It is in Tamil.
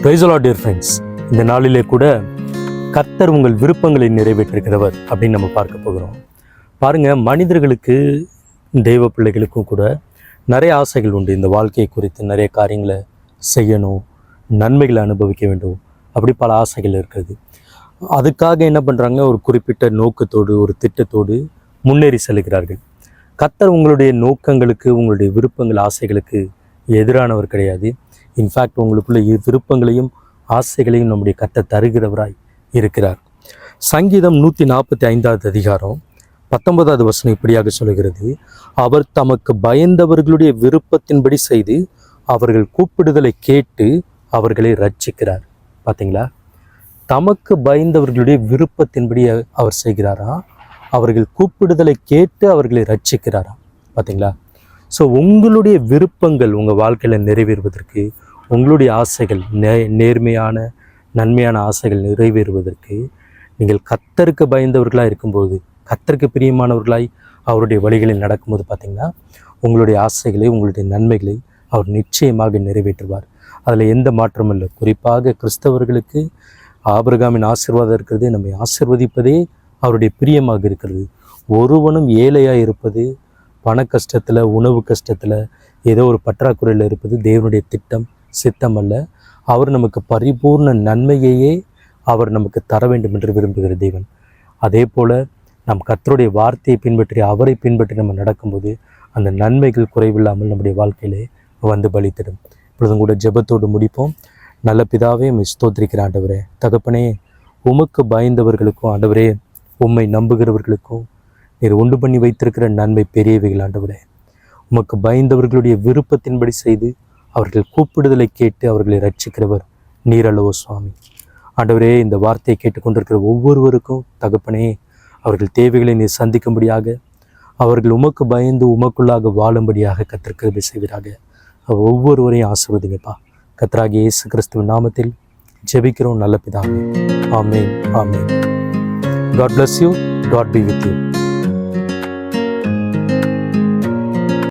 Praise the Lord dear friends. இந்த நாளிலே கூட கர்த்தர் உங்கள் விருப்பங்களை நிறைவேற்றுகிறவர் அப்படின்னு நம்ம பார்க்க போகிறோம். பாருங்கள், மனிதர்களுக்கு தெய்வ பிள்ளைகளுக்கும் கூட நிறைய ஆசைகள் உண்டு. இந்த வாழ்க்கையை குறித்து நிறைய காரியங்களை செய்யணும், நன்மைகளை அனுபவிக்க வேண்டும், அப்படி பல ஆசைகள் இருக்கிறது. அதுக்காக என்ன பண்ணுறாங்க, ஒரு குறிப்பிட்ட நோக்கத்தோடு ஒரு திட்டத்தோடு முன்னேறி செல்கிறார்கள். கர்த்தர் உங்களுடைய நோக்கங்களுக்கு, உங்களுடைய விருப்பங்கள், ஆசைகளுக்கு எதிரானவர் கிடையாது. இன்ஃபேக்ட் உங்களுக்குள்ள விருப்பங்களையும் ஆசைகளையும் நம்முடைய கர்த்தர் தருகிறவராய் இருக்கிறார். சங்கீதம் 145 அதிகாரம் 19வது வசனம் இப்படியாக சொல்கிறது, அவர் தமக்கு பயந்தவர்களுடைய விருப்பத்தின்படி செய்து அவர்கள் கூப்பிடுதலை கேட்டு அவர்களை ரட்சிக்கிறார். பார்த்தீங்களா, தமக்கு பயந்தவர்களுடைய விருப்பத்தின்படி அவர் செய்கிறாரா, அவர்கள் கூப்பிடுதலை கேட்டு அவர்களை ரட்சிக்கிறாரா. பார்த்தீங்களா. ஸோ உங்களுடைய விருப்பங்கள் உங்கள் வாழ்க்கையில் நிறைவேறுவதற்கு, உங்களுடைய ஆசைகள் நேர்மையான நன்மையான ஆசைகள் நிறைவேறுவதற்கு நீங்கள் கர்த்தருக்கு பயந்தவர்களாக இருக்கும்போது, கர்த்தருக்கு பிரியமானவர்களாய் அவருடைய வழிகளில் நடக்கும்போது பார்த்திங்கன்னா உங்களுடைய ஆசைகளை, உங்களுடைய நன்மைகளை அவர் நிச்சயமாக நிறைவேற்றுவார். அதில் எந்த மாற்றமும் இல்லை. குறிப்பாக கிறிஸ்தவர்களுக்கு ஆபிரகாமின் ஆசீர்வாதம் இருக்கிறது. நம்மை ஆசீர்வதிப்பதே அவருடைய பிரியமாக இருக்கிறது. ஒருவனும் ஏழையாக இருப்பது, பண கஷ்டத்தில், உணவு கஷ்டத்தில், ஏதோ ஒரு பற்றாக்குறையில் இருப்பது தேவனுடைய திட்டம், சித்தம் அல்ல. அவர் நமக்கு பரிபூர்ண நன்மையையே அவர் நமக்கு தர வேண்டும் என்று விரும்புகிற தேவன். அதே போல் நம் கர்த்தருடைய வார்த்தையை பின்பற்றி, அவரை பின்பற்றி நம்ம நடக்கும்போது அந்த நன்மைகள் குறைவில்லாமல் நம்முடைய வாழ்க்கையிலே வந்து பலித்திடும். இப்பொழுதும் கூட ஜெபத்தோடு முடிப்போம். நல்ல பிதாவே, ஸ்தோத்திரிக்கிற ஆண்டவரே, தகப்பனே, உமக்கு பயந்தவர்களுக்கும் ஆண்டவரே, உம்மை நம்புகிறவர்களுக்கும் நீர் உண்டு பண்ணி வைத்திருக்கிற நன்மை பெரியவைகள் ஆண்டவரே. உமக்கு பயந்தவர்களுடைய விருப்பத்தின்படி செய்து அவர்கள் கூப்பிடுதலை கேட்டு அவர்களை ரட்சிக்கிறவர் நீர் அல்லவோ சுவாமி. ஆண்டவரே, இந்த வார்த்தையை கேட்டுக்கொண்டிருக்கிற ஒவ்வொருவருக்கும் தகப்பனே, அவர்கள் தேவைகளை நீர் சந்திக்கும்படியாக, அவர்கள் உமக்கு பயந்து உமக்குள்ளாக வாழும்படியாக கர்த்தர் கிருபை செய்வீராக. ஒவ்வொருவரையும் ஆசீர்வதிங்கப்பா. கர்த்தராகிய இயேசு கிறிஸ்துவின் நாமத்தில் ஜெபிக்கிறோம் நல்ல பிதாவே. ஆமென், ஆமென். God bless you. God be with you.